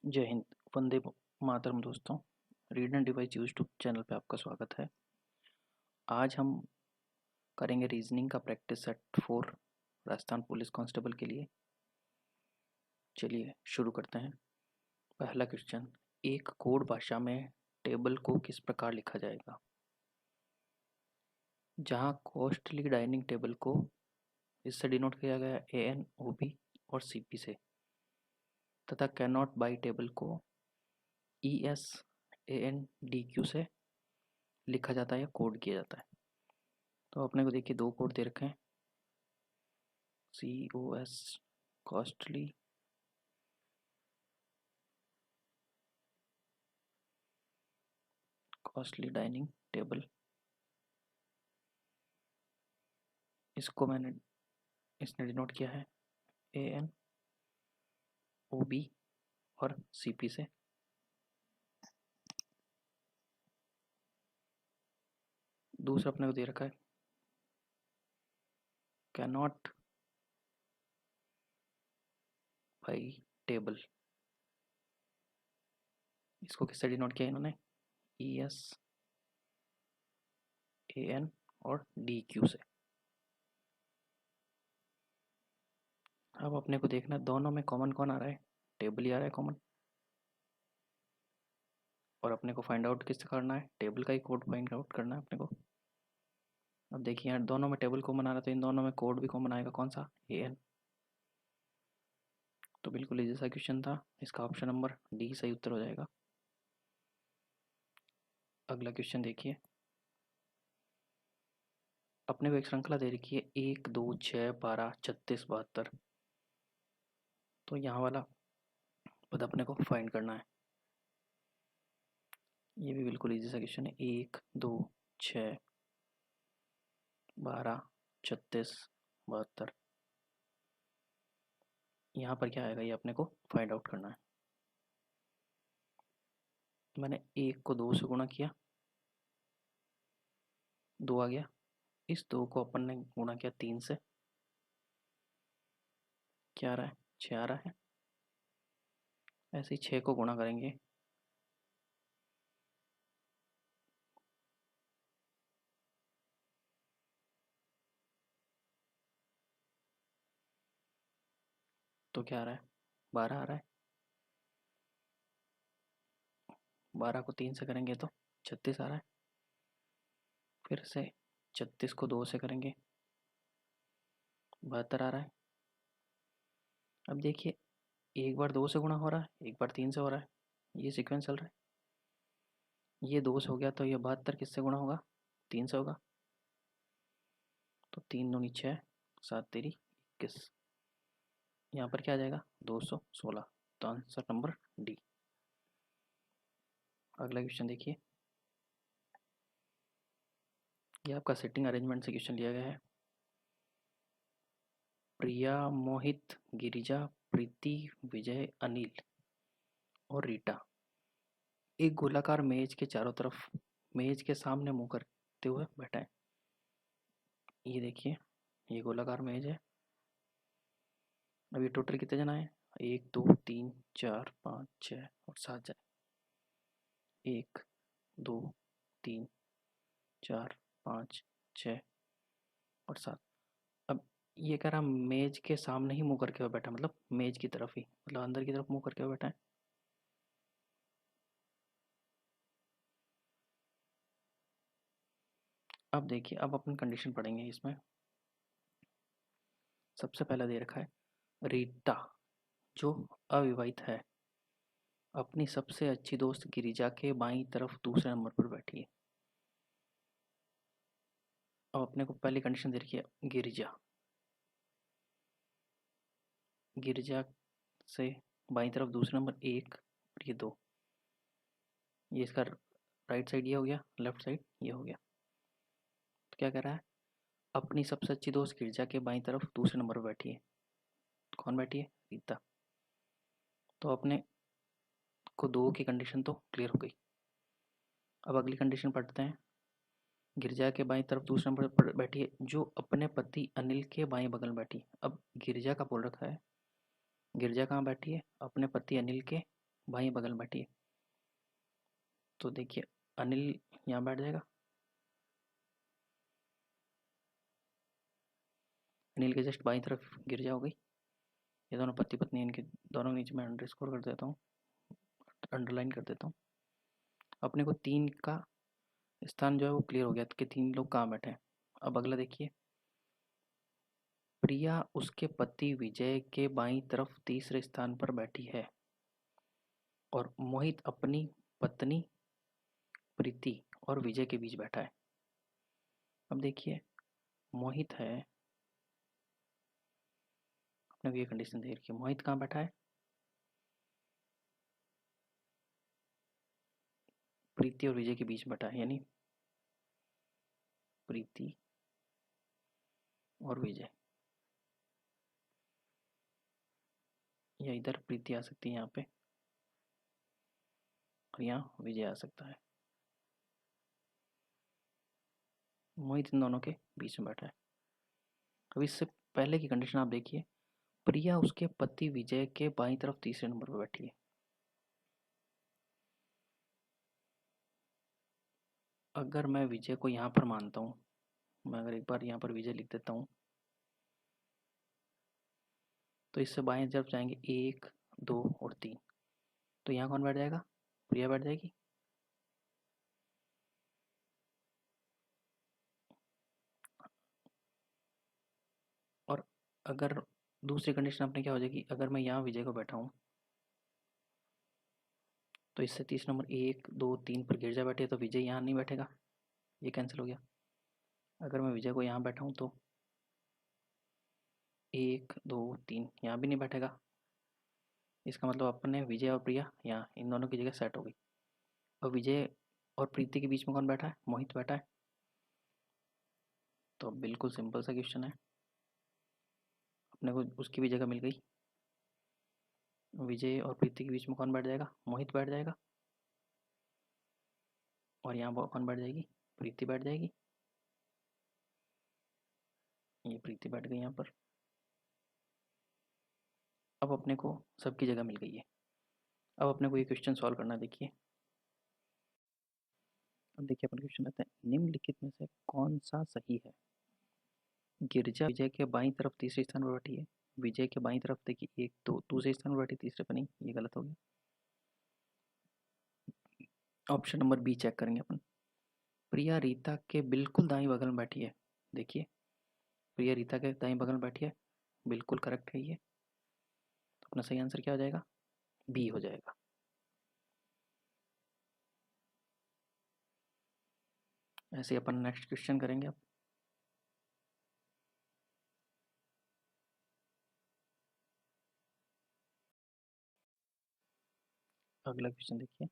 जय हिंद। वंदे मातरम दोस्तों। Read and device YouTube channel पे आपका स्वागत है। आज हम करेंगे रीजनिंग का practice set 4 Rajasthan police constable के लिए। चलिए शुरू करते हैं। पहला क्वेश्चन, एक कोड भाषा में टेबल को किस प्रकार लिखा जाएगा? जहां कॉस्टली डाइनिंग टेबल को इससे डिनोट किया गया ANOB और CP से, तथा कैन नॉट बाई टेबल को ESANDQ से लिखा जाता है या कोड किया जाता है। तो अपने को देखिए दो कोड दे रखे हैं, COS कॉस्टली डाइनिंग टेबल। इसको इसने डिनोट किया है ANOB और CP से। दूसरा अपने को दे रखा है कैन नॉट बाई टेबल। इसको किससे डिनोट किया इन्होंने? ESAN और DQ से। अब अपने को देखना दोनों में कॉमन कौन आ रहा है, टेबल ही आ रहा है कॉमन। और अपने को फाइंड आउट किससे करना है, टेबल का ही कोड फाइंड आउट करना है अपने को। अब देखिए यहाँ दोनों में टेबल कॉमन आ रहा है तो इन दोनों में कोड भी कॉमन आएगा, कौन सा? AN। तो बिल्कुल इजी सा क्वेश्चन था, इसका ऑप्शन नंबर D सही उत्तर हो जाएगा। अगला क्वेश्चन देखिए, अपने को एक श्रृंखला दे रखी है 1 2 6 12 36 72। तो यहाँ वाला पद अपने को फाइंड करना है। ये भी बिल्कुल इजी सा क्वेश्चन है, 1 2 6 12 36 72। यहाँ पर क्या आएगा ये अपने को फाइंड आउट करना है। मैंने 1 को 2 से गुणा किया, 2 आ गया। इस 2 को अपन ने गुणा किया 3 से, क्या आ रहा है? 6 आ रहा है। ऐसे ही 6 को गुणा करेंगे, तो क्या आ रहा है? 12 आ रहा है। 12 को 3 से करेंगे तो 36 आ रहा है। फिर से 36 को 2 से करेंगे, 72 आ रहा है। अब देखिए एक बार 2 से गुणा हो रहा है, एक बार 3 से हो रहा है, ये सीक्वेंस चल रहा है। ये 2 से हो गया तो ये 72 किससे गुणा होगा? 3 से होगा। तो 3 दूनी 6, 7 तेरी 21। यहाँ पर क्या आ जाएगा? 216। तो आंसर नंबर D। अगला क्वेश्चन देखिए, ये आपका सेटिंग अरेंजमेंट से क्वेश्चन लिया गया है। प्रिया, मोहित, गिरिजा, प्रीति, विजय, अनिल और रीटा एक गोलाकार मेज के चारों तरफ मेज के सामने मुंह करते हुए बैठा है। ये देखिए ये गोलाकार मेज है। अब ये टोटल कितने जना है? 1 2 3 4 5 6 और 7 जने। 1 2 3 4 5 6 और 7। अब ये कह रहा मेज के सामने ही मुंह करके हुए बैठा, मतलब मेज की तरफ ही, मतलब अंदर की तरफ मुंह करके हुए बैठा है। अब देखिए अब अपन कंडीशन पढ़ेंगे इसमें। सबसे पहला दे रखा है रीटा जो अविवाहित है अपनी सबसे अच्छी दोस्त गिरिजा के बाईं तरफ दूसरे नंबर पर बैठी है। अब अपने को पहली कंडीशन दे रखी है गिरिजा से बाईं तरफ दूसरे नंबर 1 और ये 2। ये इसका राइट साइड ये हो गया, लेफ्ट साइड ये हो गया। तो क्या कह रहा है? अपनी सबसे अच्छी दोस्त गिरिजा के बाईं तरफ दूसरे नंबर पर बैठी है। कौन बैठी है? रीता। तो अपने को 2 की कंडीशन तो क्लियर हो गई। अब अगली कंडीशन पढ़ते हैं। गिरिजा के बाईं तरफ दूसरे नंबर पर बैठी है जो अपने पति अनिल के बाईं बगल में बैठी है। अब गिरिजा का बोल रखा है, गिरिजा कहाँ बैठी है? अपने पति अनिल के बाई बगल में बैठी है। तो देखिए अनिल यहाँ बैठ जाएगा, अनिल के जस्ट बाई तरफ गिरिजा हो गई। ये दोनों पति पत्नी, इनके दोनों नीचे मैं अंडरस्कोर कर देता हूँ, अंडरलाइन कर देता हूँ। अपने को 3 का स्थान जो है वो क्लियर हो गया कि 3 लोग कहाँ बैठे हैं। अब अगला देखिए, प्रिया उसके पति विजय के बाईं तरफ तीसरे स्थान पर बैठी है और मोहित अपनी पत्नी प्रीति और विजय के बीच बैठा है। अब देखिए मोहित है, अपने को ये कंडीशन दे रखी है, मोहित कहाँ बैठा है, प्रीति और विजय के बीच बैठा है, यानी प्रीति और विजय, या इधर प्रीति आ सकती है यहाँ पे और यहाँ विजय आ सकता है। मोहित इन दोनों के बीच में बैठा है। अब इससे पहले की कंडीशन आप देखिए, प्रिया उसके पति विजय के बाईं तरफ तीसरे नंबर पर बैठी है। अगर मैं विजय को यहाँ पर मानता हूँ, मैं अगर एक बार यहाँ पर विजय लिख देता हूँ, तो इससे बाएं तरफ जाएंगे 1 2 और 3, तो यहाँ कौन बैठ जाएगा, प्रिया बैठ जाएगी। और अगर दूसरी कंडीशन अपने क्या हो जाएगी, अगर मैं यहाँ विजय को बैठा हूँ तो इससे 30 नंबर 1 2 3 पर गिरजा बैठे, तो विजय यहाँ नहीं बैठेगा, ये कैंसिल हो गया। अगर मैं विजय को यहाँ बैठा हूँ तो 1 2 3 यहाँ भी नहीं बैठेगा, इसका मतलब अपने विजय और प्रिया यहाँ इन दोनों की जगह सेट हो गई। और विजय और प्रीति के बीच में कौन बैठा है, मोहित बैठा है। तो बिल्कुल सिंपल सा क्वेश्चन है, अपने को उसकी भी जगह मिल गई। विजय और प्रीति के बीच में कौन बैठ जाएगा, मोहित बैठ जाएगा, और यहाँ कौन बैठ जाएगी, प्रीति बैठ जाएगी। ये प्रीति बैठ गई यहाँ पर। अब अपने को सबकी जगह मिल गई है। अब अपने को ये क्वेश्चन सॉल्व करना, देखिए अब देखिए अपन क्वेश्चन आता है, निम्नलिखित में से कौन सा सही है। गिरजा विजय के बाईं तरफ तीसरे स्थान पर बैठी है, विजय के बाईं तरफ देखिए 1 2 दूसरे स्थान पर बैठी, तीसरे पर नहीं, ये गलत हो गया। ऑप्शन नंबर बी चेक करेंगे अपन, प्रिया रीता के बिल्कुल दाईं बगल में बैठी है। देखिए प्रिया रीता के दाईं बगल में बैठी है, बिल्कुल करेक्ट है ये। तो अपना सही आंसर क्या हो जाएगा, बी हो जाएगा। ऐसे अपन नेक्स्ट क्वेश्चन करेंगे अब। अगला क्वेश्चन देखिए,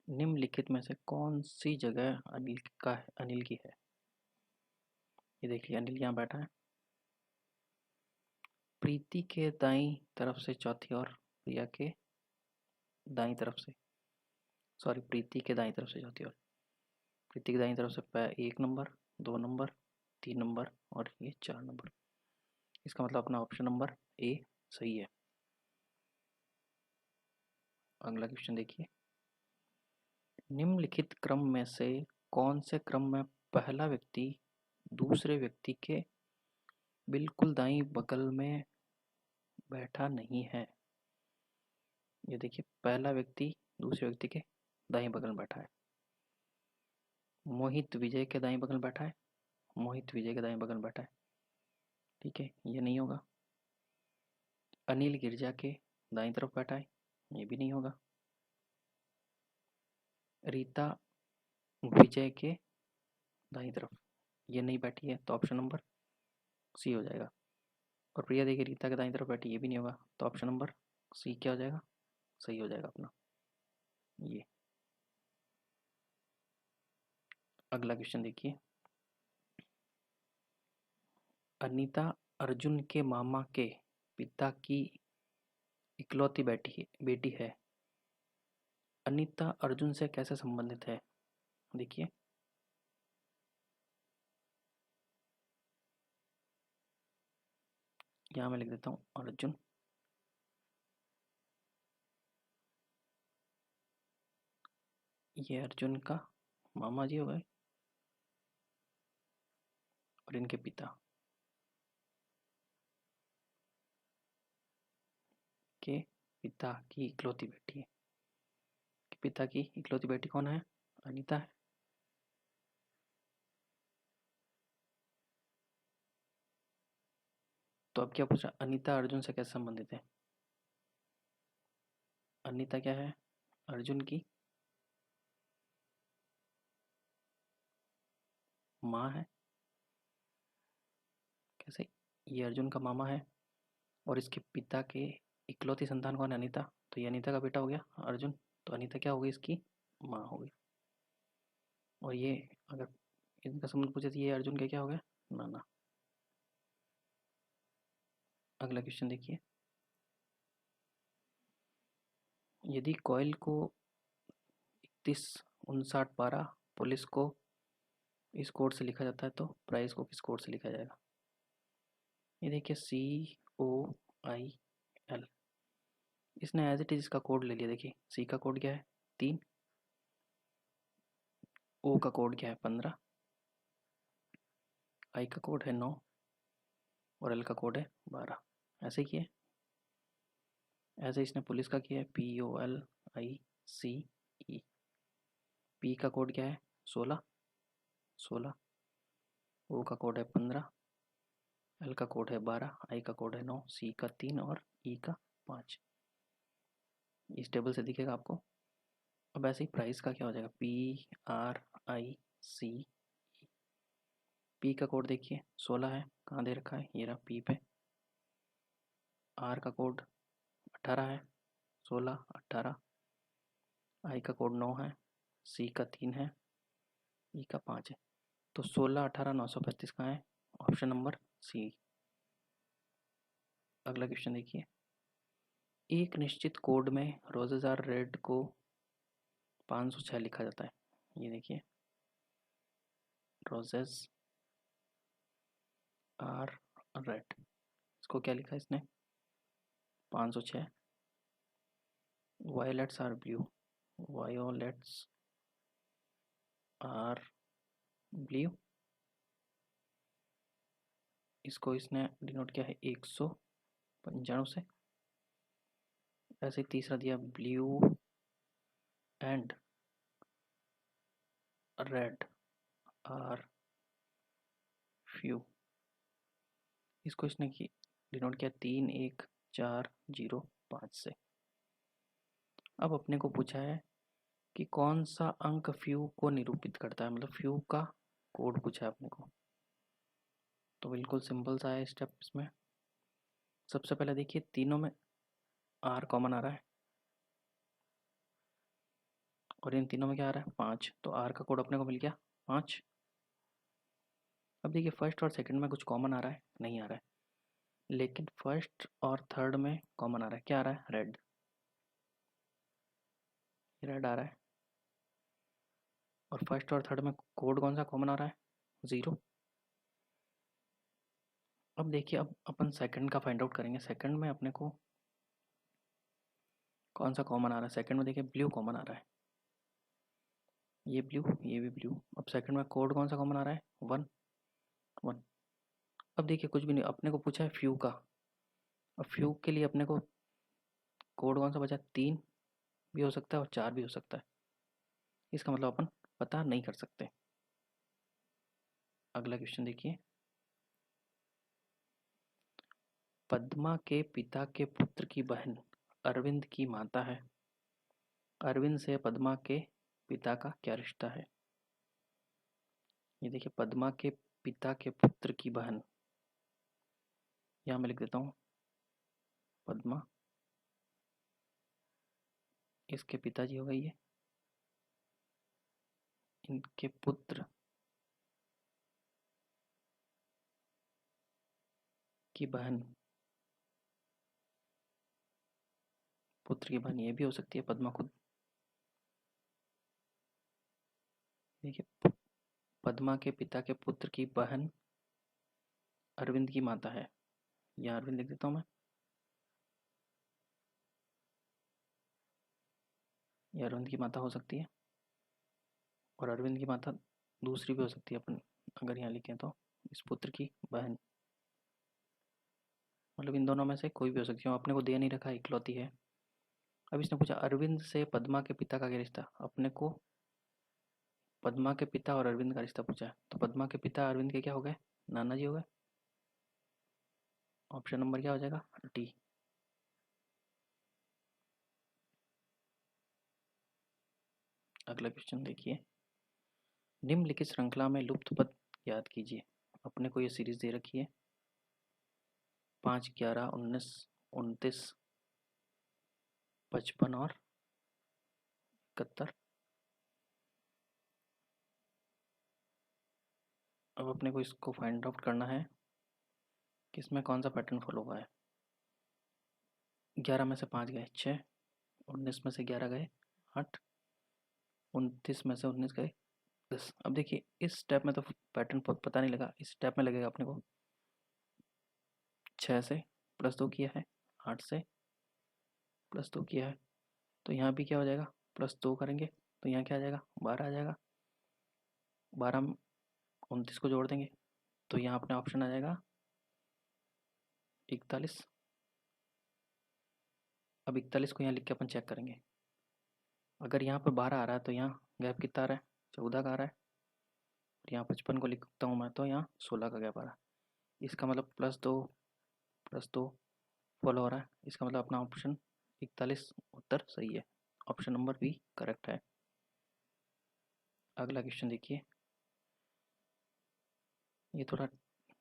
निम्नलिखित में से कौन सी जगह अनिल की है। ये देखिए अनिल यहाँ बैठा है, प्रीति के दाईं तरफ से चौथी और प्रिया के दाईं तरफ से, सॉरी प्रीति के दाईं तरफ से चौथी और, प्रीति के दाईं तरफ से 1 नंबर 2 नंबर 3 नंबर और ये 4 नंबर। इसका मतलब अपना ऑप्शन नंबर ए सही है। अगला क्वेश्चन देखिए, निम्नलिखित क्रम में से कौन से क्रम में पहला व्यक्ति दूसरे व्यक्ति के बिल्कुल दाईं बगल में बैठा नहीं है। ये देखिए पहला व्यक्ति दूसरे व्यक्ति के दाईं बगल में बैठा है, मोहित विजय के दाईं बगल में बैठा है, मोहित विजय के दाईं बगल में बैठा है, ठीक है ये नहीं होगा। अनिल गिरजा के दाईं तरफ बैठा है, ये भी नहीं होगा। रीता विजय के दाईं तरफ ये नहीं बैठी है, तो ऑप्शन नंबर सी हो जाएगा। और प्रिया देखिए रीता के दाईं तरफ बैठी, ये भी नहीं होगा, तो ऑप्शन नंबर सी क्या हो जाएगा, सही हो जाएगा अपना ये। अगला क्वेश्चन देखिए, अनीता अर्जुन के मामा के पिता की इकलौती बेटी है, अनीता अर्जुन से कैसे संबंधित है। देखिए यहाँ मैं लिख देता हूँ अर्जुन ये अर्जुन का मामा जी हो गए और इनके पिता के पिता की इकलौती बेटी है। पिता की इकलौती बेटी कौन है? अनीता है। तो अब क्या पूछा, अनीता अर्जुन से कैसे संबंधित है? अनीता क्या है? अर्जुन की माँ है। कैसे? ये अर्जुन का मामा है और इसके पिता के इकलौती संतान कौन है? अनीता। तो ये अनीता का बेटा हो गया अर्जुन। तो अनीता क्या हो गई? इसकी माँ हो गई। और ये अगर इनका संबंध पूछे तो ये अर्जुन के क्या हो गया? नाना। अगला क्वेश्चन देखिए, यदि कॉइल को 315912 पुलिस को इस कोड से लिखा जाता है तो प्राइस को किस कोड से लिखा जाएगा? ये देखिए COIL, इसने एज इट इज इसका कोड ले लिया। देखिए सी का कोड क्या है? 3, ओ का कोड क्या है? 15, आई का कोड है 9 और एल का कोड है 12। ऐसे किए, ऐसे इसने पुलिस का किया है POLICE। पी का कोड क्या है? 16, ओ का कोड है 15, एल का कोड है 12, आई का कोड है 9, सी का 3 और ई का 5। इस टेबल से दिखेगा आपको। अब ऐसे ही प्राइस का क्या हो जाएगा? PRICE। पी का कोड देखिए 16 है, कहाँ दे रखा है? ये रहा पी पे। आर का कोड 18 है, 16 18। आई का कोड 9 है, सी का 3 है, ई का 5 है। तो 16 18 935 कहाँ है? Option number C. अगला क्वेश्चन देखिए, एक निश्चित कोड में रोजेजार रेड को 506 लिखा जाता है। ये देखिए रोजेस आर रेड, इसको क्या लिखा है इसने? 506। Violets are blue, violets are blue, इसको इसने डिनोट किया है 195 से। ऐसे तीसरा दिया blue and red are few, इसको इसने डिनोट किया 31405 से। अब अपने को पूछा है कि कौन सा अंक फ्यू को निरूपित करता है, मतलब फ्यू का कोड पूछा है अपने को। तो बिल्कुल सिंपल सा है स्टेप इसमें। सबसे पहले देखिए तीनों में आर कॉमन आ रहा है और इन तीनों में क्या आ रहा है? 5। तो आर का कोड अपने को मिल गया 5। अब देखिए फर्स्ट और सेकंड में कुछ कॉमन आ रहा है? नहीं आ रहा है, लेकिन फर्स्ट और थर्ड में कॉमन आ रहा है। क्या आ रहा है? रेड। रेड आ रहा है। और फर्स्ट और थर्ड में कोड कौन सा कॉमन आ रहा है? 0। अब देखिए, अब अपन सेकंड का फाइंड आउट करेंगे। सेकंड में अपने को कौन सा कॉमन आ रहा है? सेकंड में देखिए ब्लू कॉमन आ रहा है, ये ब्लू, ये भी ब्लू। अब सेकंड में कोड कौन सा कॉमन आ रहा है? 1 1। अब देखिए कुछ भी नहीं, अपने को पूछा है फ्यू का। अब फ्यू के लिए अपने को कोड कौन सा बचा? 3 भी हो सकता है और 4 भी हो सकता है। इसका मतलब अपन पता नहीं कर सकते। अगला क्वेश्चन देखिए, पद्मा के पिता के पुत्र की बहन अरविंद की माता है। अरविंद से पद्मा के पिता का क्या रिश्ता है? ये देखिए पद्मा के पिता के पुत्र की बहन, यहाँ मैं लिख देता हूँ पद्मा, इसके पिताजी हो गए ये, इनके पुत्र की बहन, पुत्र की बहन ये भी हो सकती है पद्मा खुद। देखिए पद्मा के पिता के पुत्र की बहन अरविंद की माता है, या अरविंद लिख देता हूँ मैं, ये अरविंद की माता हो सकती है। और अरविंद की माता दूसरी भी हो सकती है अपन अगर यहाँ लिखें तो, इस पुत्र की बहन, मतलब इन दोनों में से कोई भी हो सकती है, अपने को दे नहीं रखा, इकलौती है। अब इसने पूछा अरविंद से पद्मा के पिता का क्या रिश्ता, अपने को पद्मा के पिता और अरविंद का रिश्ता पूछा है, तो पद्मा के पिता अरविंद के क्या हो गए, नाना जी हो गए। ऑप्शन नंबर क्या हो जाएगा, डी। अगला क्वेश्चन देखिए, निम्नलिखित श्रृंखला में लुप्त पद याद कीजिए। अपने को ये सीरीज दे रखी है 5, 11, 19, 29, 55 और 71। अब अपने को इसको फाइंड आउट करना है कि इसमें कौन सा पैटर्न फॉलो हुआ है। 11 में से 5 गए 6, 19 में से 11 गए 8, 29 में से 19 गए 10। अब देखिए इस स्टेप में तो पैटर्न पता नहीं लगा, इस स्टेप में लगेगा अपने को 6 से +2 किया है, 8 से +2 किया है, तो यहाँ भी क्या हो जाएगा, +2 करेंगे तो यहाँ क्या आ जाएगा, 12 आ जाएगा। 12 में 29 को जोड़ देंगे तो यहाँ अपना ऑप्शन आ जाएगा 41। अब 41 को यहाँ लिख के अपन चेक करेंगे, अगर यहाँ पर 12 आ रहा है तो यहाँ गैप कितना आ रहा है, 14 का आ रहा है। यहाँ 55 को लिखता हूँ मैं तो यहाँ 16 का गैप आ रहा है। इसका मतलब +2 फॉलो हो रहा है, इसका मतलब अपना ऑप्शन 41 उत्तर सही है। ऑप्शन नंबर बी करेक्ट है। अगला क्वेश्चन देखिए, ये थोड़ा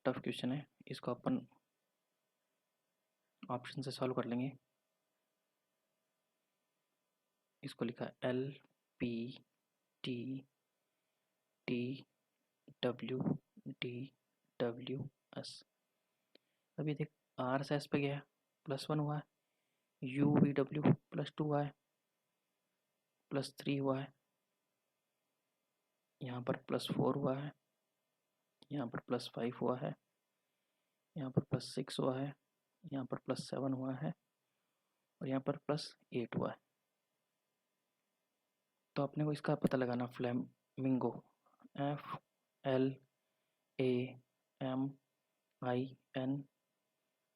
टफ क्वेश्चन है, इसको अपन ऑप्शन से सॉल्व कर लेंगे। इसको लिखा है LPTTWDWS। अभी देख R से S पे गया है, +1 हुआ है, UVW +2 हुआ है, +3 हुआ है, यहाँ पर +4 हुआ है, यहाँ पर +5 हुआ है, यहाँ पर +6 हुआ है, यहाँ पर +7 हुआ है और यहाँ पर +8 हुआ है। तो अपने को इसका पता लगाना, फ्लेमिंगो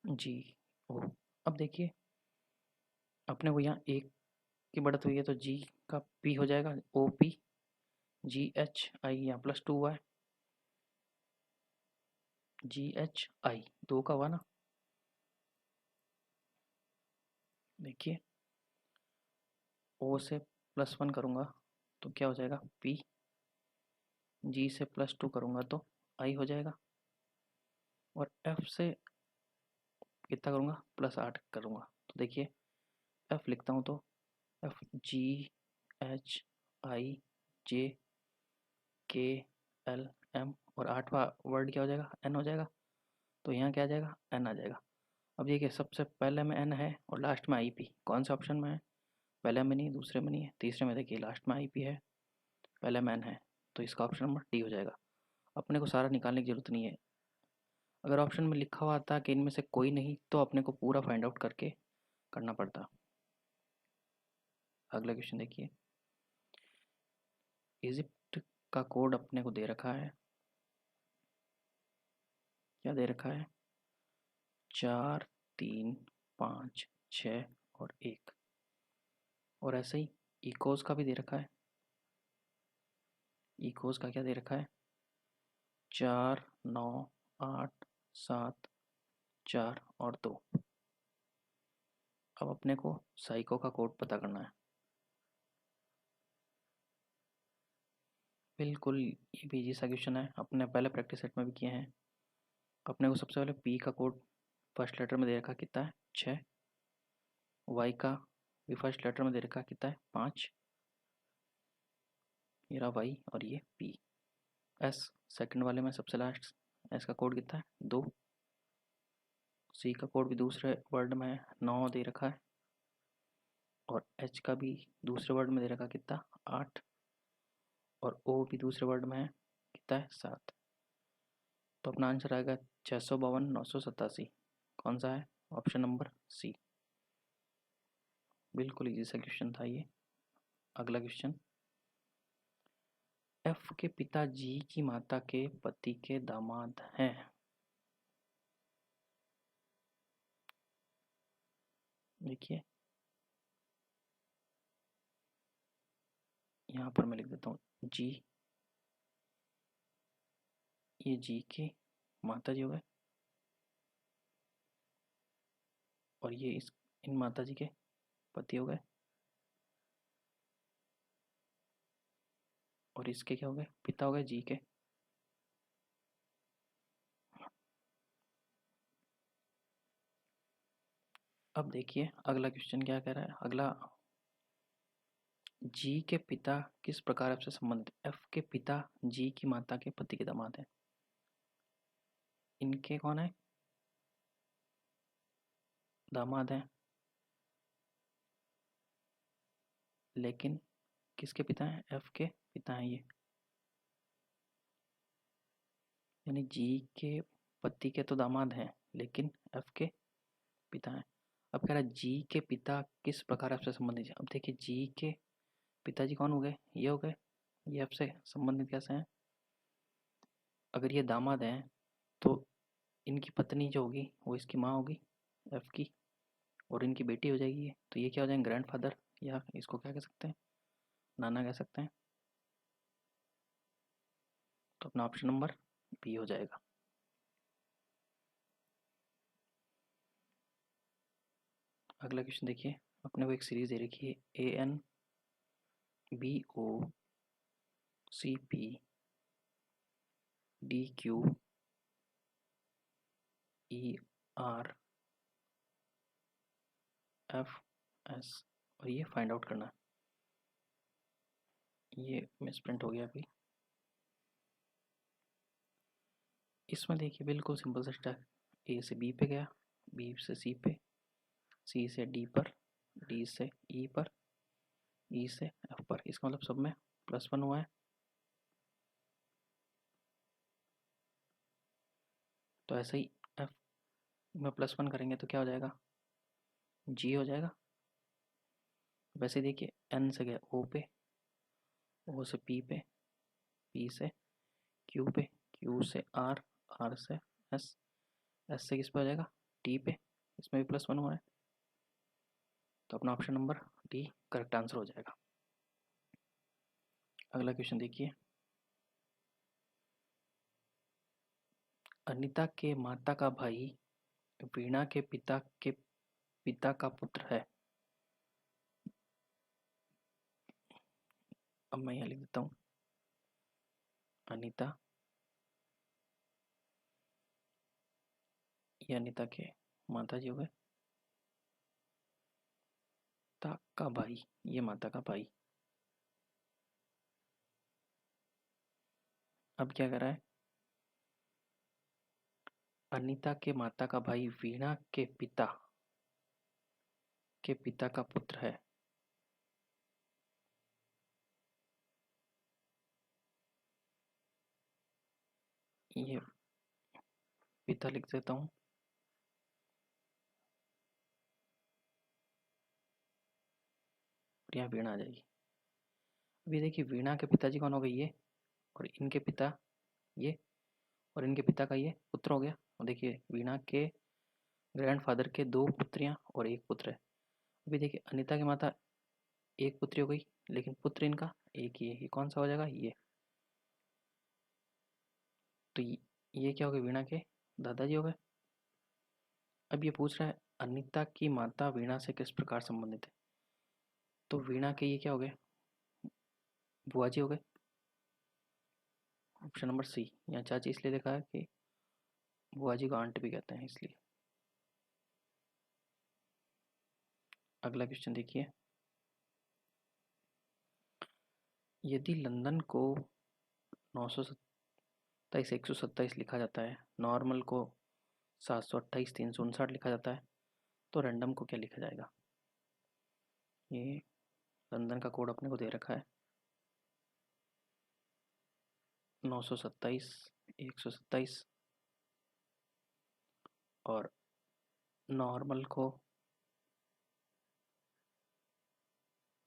FLAMINGO। अब देखिए अपने को यहाँ एक की बढ़त हुई है तो G का P हो जाएगा, OP GHI, यहाँ +2 हुआ है, GHI 2 का हुआ ना। देखिए O से +1 करूँगा तो क्या हो जाएगा P, G से +2 करूँगा तो I हो जाएगा, और F से कितना करूँगा, +8 करूँगा तो देखिए F लिखता हूँ तो FGHIJKLM और 8वां वर्ड क्या हो जाएगा, N हो जाएगा, तो यहाँ क्या आ जाएगा, N आ जाएगा। अब देखिए सबसे पहले में N है और लास्ट में IP, कौन से ऑप्शन में है, पहले में नहीं, दूसरे में नहीं है, तीसरे में देखिए लास्ट में IP है, पहले में N है, तो इसका ऑप्शन नंबर डी हो जाएगा। अपने को सारा निकालने की जरूरत नहीं है, अगर ऑप्शन में लिखा हुआ आता कि इनमें से कोई नहीं तो अपने को पूरा फाइंड आउट करके करना पड़ता। अगला क्वेश्चन देखिए, इजिप्ट का कोड अपने को दे रखा है, क्या दे रखा है, 4, 3, 5, 6 और 1, और ऐसे ही इकोस का भी दे रखा है। इकोस का क्या दे रखा है, 4, 9, 8, 7, 4 और 2। अब अपने को साइको का कोड पता करना है। बिल्कुल ये भी इजी सा क्वेश्चन है, अपने पहले प्रैक्टिस सेट में भी किए हैं। अपने को सबसे पहले पी का कोड फर्स्ट लेटर में दे रखा कितना है, 6। वाई का भी फर्स्ट लेटर में दे रखा कितना है, 5। ये रहा वाई और ये पी। एस सेकंड वाले में सबसे लास्ट, एस का कोड कितना है, 2। सी का कोड भी दूसरे वर्ड में 9 दे रखा है, और एच का भी दूसरे वर्ड में दे रखा कितना, 8, और ओ भी दूसरे वर्ड में है कितना है, 7। तो अपना आंसर आएगा 652 987। कौन सा है, ऑप्शन नंबर सी। बिल्कुल इजी सा क्वेश्चन था ये। अगला क्वेश्चन, एफ के पिता जी की माता के पति के दामाद हैं। देखिए यहाँ पर मैं लिख देता हूँ जी, ये जी के माता जी हो गए और ये इन माता जी के पति हो गए और इसके क्या हो गए, पिता हो गए जी के। अब देखिए अगला क्वेश्चन क्या कह रहा है। अगला, जी के पिता किस प्रकार से संबंधित, एफ के पिता जी की माता के पति के दामाद हैं। इनके कौन है, दामाद हैं, लेकिन किसके पिता हैं, एफ के पिता हैं ये, यानी जी के पति के तो दामाद हैं लेकिन एफ के पिता हैं। अब कह रहा है जी के पिता किस प्रकार से संबंधित है। अब देखिए जी के पिताजी कौन हो गए, ये हो गए, ये एफ से संबंधित कैसे हैं। अगर ये दामाद हैं तो इनकी पत्नी जो होगी वो इसकी माँ होगी एफ की, और इनकी बेटी हो जाएगी ये, तो ये क्या हो जाएंगे, ग्रैंडफादर, या इसको क्या कह सकते हैं, नाना कह सकते हैं। तो अपना ऑप्शन नंबर बी हो जाएगा। अगला क्वेश्चन देखिए, अपने को एक सीरीज दे रखी है AN BO CP DQ ER FS, और ये फाइंड आउट करना है। ये मिसप्रिंट हो गया अभी। इसमें देखिए बिल्कुल सिंपल सा स्टेप, ए से बी पे गया, बी से सी पे, सी से डी पर, डी से ई पर, ई से एफ पर। इसका मतलब सब में +1 हुआ है। तो ऐसे ही एफ में +1 करेंगे तो क्या हो जाएगा, जी हो जाएगा। वैसे देखिए एन से गया ओ पे, ओ से पी पे, पी से क्यू पे, क्यू से आर, आर से एस, एस से किस पे हो जाएगा, टी पे। इसमें भी +1 हुआ है, तो अपना option number D correct answer हो जाएगा। अगला क्वेश्चन देखिए, अनीता के माता का भाई वीणा के पिता का पुत्र है। अब मैं यहाँ लिख देता हूँ, अनीता, ये अनीता के माता जी हो गए, पिता का भाई, ये माता का भाई। अब क्या कर रहा है, अनीता के माता का भाई वीणा के पिता का पुत्र है। ये पिता लिख देता हूँ, और यहाँ वीणा आ जाएगी। अभी देखिए वीणा के पिताजी कौन हो गए, ये, और इनके पिता ये, और इनके पिता का ये पुत्र हो गया। और देखिए वीणा के ग्रैंडफादर के 2 पुत्रियां और 1 पुत्र है। अभी देखिए अनीता की माता 1 पुत्री हो गई, लेकिन पुत्र इनका एक ही है, ये कौन सा हो जाएगा, ये। तो ये क्या हो गए, वीणा के दादाजी हो गए। अब ये पूछ रहा है अनीता की माता वीणा से किस प्रकार संबंधित है। तो वीणा के ये क्या हो गए, बुआ जी हो गए। ऑप्शन नंबर सी, यहाँ चाची इसलिए लिखा है कि बुआ जी को आंट भी कहते हैं इसलिए। अगला क्वेश्चन देखिए, यदि लंदन को 927 127 लिखा जाता है, नॉर्मल को 728 359 लिखा जाता है, तो रैंडम को क्या लिखा जाएगा। ये लंदन का कोड अपने को दे रखा है 927 127, और नॉर्मल को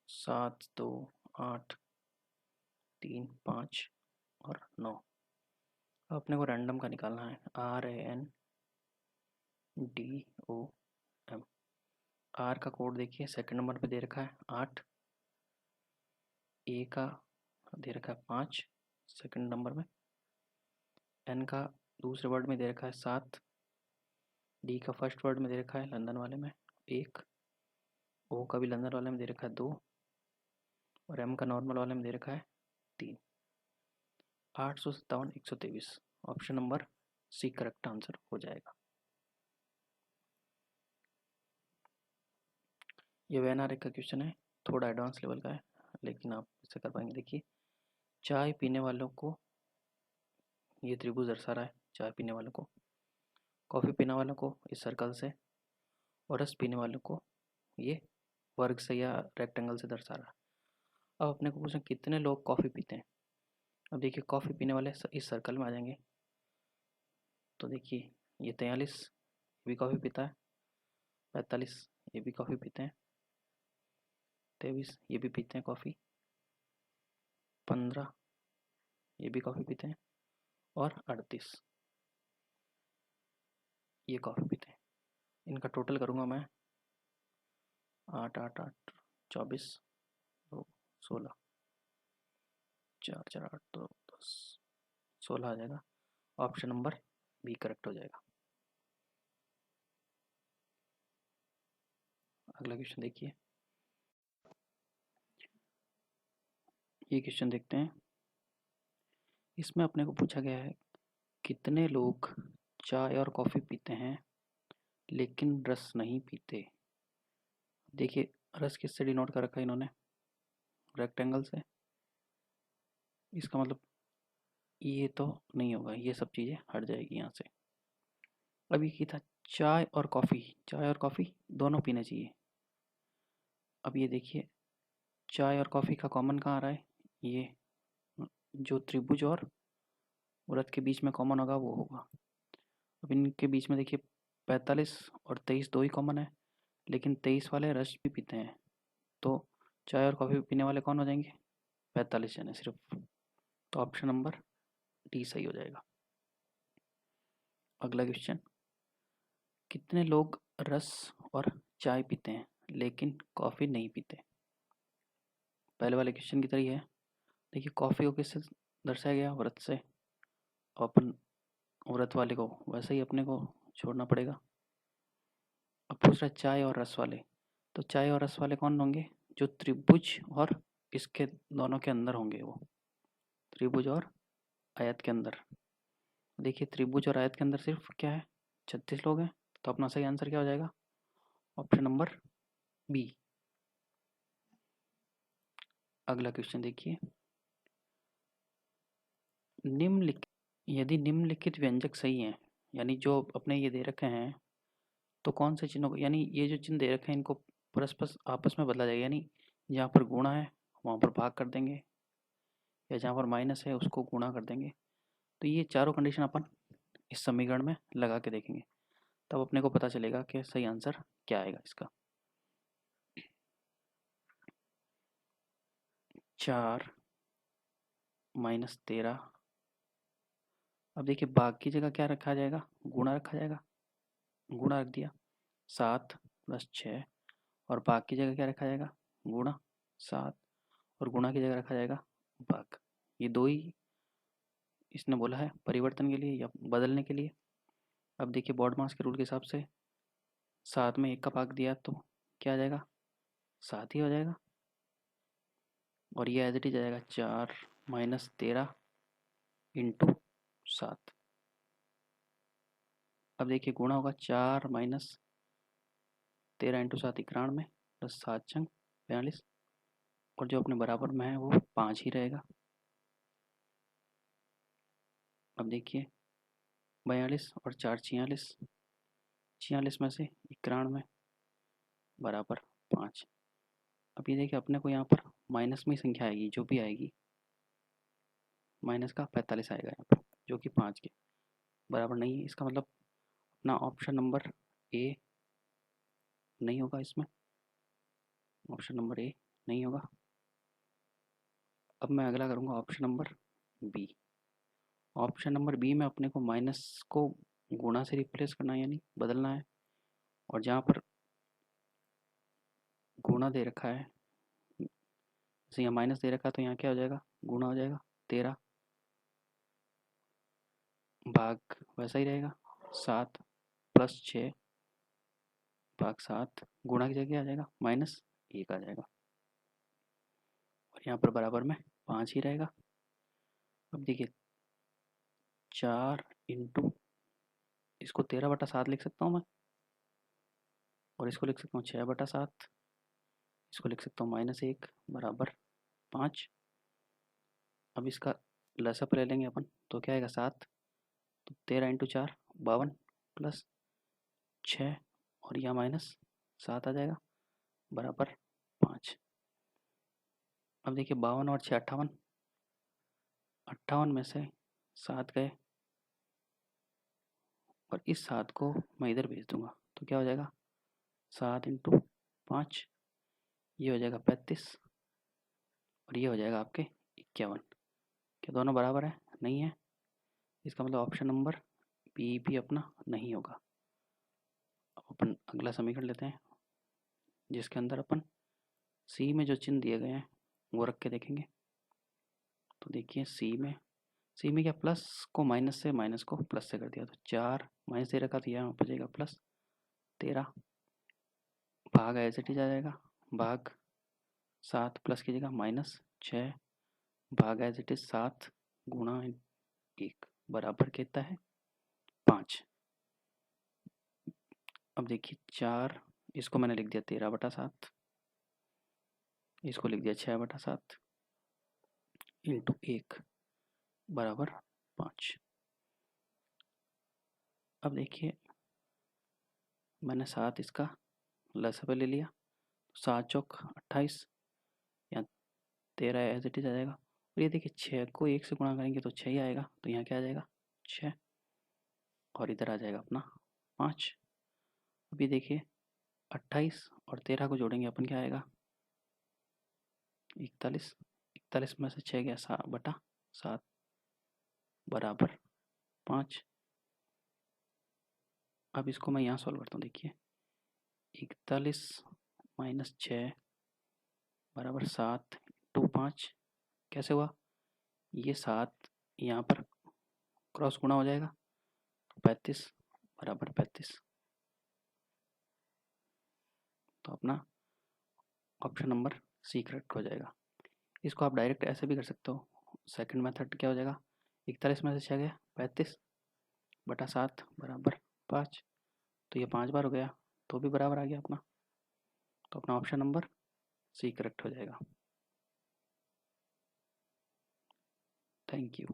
728 359। और 9। अब अपने को रैंडम का निकालना है, RANDOM। आर का कोड देखिए सेकंड नंबर पे दे रखा है 8, ए का दे रखा है 5 सेकंड नंबर में, एन का दूसरे वर्ड में दे रखा है 7, डी का फर्स्ट वर्ड में दे रखा है लंदन वाले में 1, ओ का भी लंदन वाले में दे रखा है 2 और एम का नॉर्मल वाले में दे रखा है 3। 857 123, option number C correct answer हो जाएगा। ये वेनारे का क्वेश्चन है, थोड़ा एडवांस लेवल का है लेकिन आप इसे कर पाएंगे। देखिए चाय पीने वालों को ये त्रिभुज दर्शा रहा है, चाय पीने वालों को, कॉफ़ी पीने वालों को इस सर्कल से, और रस पीने वालों को ये वर्ग से या रेक्टेंगल से दर्शा रहा है। अब अपने को पूछना कितने लोग कॉफ़ी पीते हैं। अब देखिए कॉफ़ी पीने वाले इस सर्कल में आ जाएंगे, तो देखिए ये 43 भी कॉफ़ी पीता है, 45 ये भी कॉफ़ी पीते हैं, 23 ये भी पीते हैं कॉफ़ी, 15 ये भी कॉफ़ी पीते हैं और 38 ये कॉफ़ी पीते हैं। इनका टोटल करूँगा मैं 8 8 8 24 2 16 4 4 8 2 10 16 आ जाएगा। ऑप्शन नंबर बी करेक्ट हो जाएगा। अगला क्वेश्चन देखिए, ये क्वेश्चन देखते हैं। इसमें अपने को पूछा गया है कितने लोग चाय और कॉफ़ी पीते हैं लेकिन रस नहीं पीते। देखिए रस किससे डिनोट कर रखा है इन्होंने, रेक्टेंगल से, इसका मतलब ये तो नहीं होगा, ये सब चीज़ें हट जाएगी यहाँ से। अब ये क्या था, चाय और कॉफ़ी दोनों पीने चाहिए। अब ये देखिए चाय और कॉफ़ी का कॉमन कहाँ आ रहा है, ये जो त्रिभुज और वृत्त के बीच में कॉमन होगा वो होगा। अब इनके बीच में देखिए 45 और 23 दो ही कॉमन है, लेकिन 23 वाले रस भी पीते हैं, तो चाय और कॉफ़ी पीने वाले कौन हो जाएंगे, 45 जने सिर्फ। तो ऑप्शन नंबर डी सही हो जाएगा। अगला क्वेश्चन, कितने लोग रस और चाय पीते हैं लेकिन कॉफ़ी नहीं पीते। पहले वाले क्वेश्चन की तरह है। देखिए कॉफ़ी को किससे दर्शाया गया, व्रत से, और अपन व्रत वाले को वैसे ही अपने को छोड़ना पड़ेगा। अब पूछ रहा है चाय और रस वाले, तो चाय और रस वाले कौन होंगे, जो त्रिभुज और इसके दोनों के अंदर होंगे, वो त्रिभुज और आयत के अंदर। देखिए त्रिभुज और आयत के अंदर सिर्फ क्या है, 36 लोग हैं, तो अपना सही आंसर क्या हो जाएगा, ऑप्शन नंबर बी। अगला क्वेश्चन देखिए, निम्नलिखित, यदि निम्नलिखित व्यंजक सही हैं, यानी जो अपने ये दे रखे हैं, तो कौन से चिन्हों को, यानी ये जो चिन्ह दे रखे हैं इनको परस्पर आपस में बदला जाएगा, यानी जहाँ पर गुणा है वहाँ पर भाग कर देंगे, या जहाँ पर माइनस है उसको गुणा कर देंगे। तो ये चारों कंडीशन अपन इस समीकरण में लगा के देखेंगे, तब अपने को पता चलेगा कि सही आंसर क्या आएगा इसका। 4 माइनस 13, अब देखिए भाग की जगह क्या रखा जाएगा, गुणा रखा जाएगा, गुणा रख दिया। 7 प्लस 6, और भाग की जगह क्या रखा जाएगा, गुणा 7, और गुणा की जगह रखा जाएगा भाग। ये दो ही इसने बोला है परिवर्तन के लिए या बदलने के लिए। अब देखिए बॉड मास के रूल के हिसाब से 7 में 1 का भाग दिया तो क्या आ जाएगा, 7 ही हो जाएगा, और ये एज इट इज जाएगा 4 माइनस 13 इंटू 7। अब देखिए गुणा होगा 4 माइनस 13 इंटू 7 91 प्लस 7 छंग 42, और जो अपने बराबर में है वो 5 ही रहेगा। अब देखिए 42 और 4 46, 46 में से 91 बराबर 5। अब ये देखिए अपने को यहाँ पर माइनस में संख्या आएगी, जो भी आएगी माइनस का 45 आएगा यहाँ पर, जो कि 5 के बराबर नहीं है। इसका मतलब अपना ऑप्शन नंबर ए नहीं होगा, इसमें ऑप्शन नंबर ए नहीं होगा। अब मैं अगला करूँगा option number B. Option number B में अपने को माइनस को गुणा से रिप्लेस करना है, यानी बदलना है। और जहाँ पर गुणा दे रखा है, जैसे यहाँ माइनस दे रखा है तो यहाँ क्या हो जाएगा, गुणा हो जाएगा। 13 भाग वैसा ही रहेगा, 7 प्लस 6 भाग 7, गुणा की जगह आ जाएगा -1 आ जाएगा। और यहाँ पर बराबर में 5 ही रहेगा। अब देखिए 4 इंटू, इसको 13/7 लिख सकता हूँ मैं, और इसको लिख सकता हूँ 6/7, इसको लिख सकता हूँ -1 बराबर 5। अब इसका लसअप ले लेंगे अपन, तो क्या आएगा 7, तो 13 इंटू 4 52 प्लस 6 और यहाँ -7 आ जाएगा बराबर 5। अब देखिए 52 और 6 58, 58 में से 7 गए और इस 7 को मैं इधर भेज दूंगा, तो क्या हो जाएगा 7 इंटू 5, ये हो जाएगा 35 और ये हो जाएगा आपके 51। क्या दोनों बराबर है? नहीं है। इसका मतलब ऑप्शन नंबर बी भी अपना नहीं होगा। अब अपन अगला समीकरण लेते हैं, जिसके अंदर अपन सी में जो चिन्ह दिए गए हैं वो रख के देखेंगे। तो देखिए सी में क्या, प्लस को माइनस से, माइनस को प्लस से कर दिया, तो 4 माइनस दे रखा, तो यहाँ पर जाएगा प्लस 13 भाग एज इट इज आ जाएगा, भाग 7 प्लस की जगह -6 भाग एज इट इज 7 गुणा 1 बराबर कहता है 5। अब देखिए 4, इसको मैंने लिख दिया 13/7, इसको लिख दिया 6/7 इंटू 1 बराबर 5। अब देखिए मैंने 7 इसका लसा पे ले लिया, 7 चौक 28, यहाँ 13 एज इट इज आ जाएगा। और ये देखिए 6 को 1 से गुणा करेंगे तो 6 ही आएगा, तो यहाँ क्या आ जाएगा 6 और इधर आ जाएगा अपना 5। अभी देखिए 28 और 13 को जोड़ेंगे अपन, क्या आएगा 41, 41 में से 6 गया 7/7 बराबर 5। अब इसको मैं यहाँ सॉल्व करता हूँ, देखिए 41 माइनस 6 बराबर 7 टू 5, कैसे हुआ, ये 7 यहाँ पर क्रॉस गुणा हो जाएगा, 35 बराबर 35। तो अपना ऑप्शन नंबर सी करेक्ट हो जाएगा। इसको आप डायरेक्ट ऐसे भी कर सकते हो, सेकंड मेथड क्या हो जाएगा, 41 में से 6 गया 35/7 बराबर 5, तो ये 5 बार हो गया तो भी बराबर आ गया अपना। तो अपना ऑप्शन नंबर सी करेक्ट हो जाएगा। Thank you.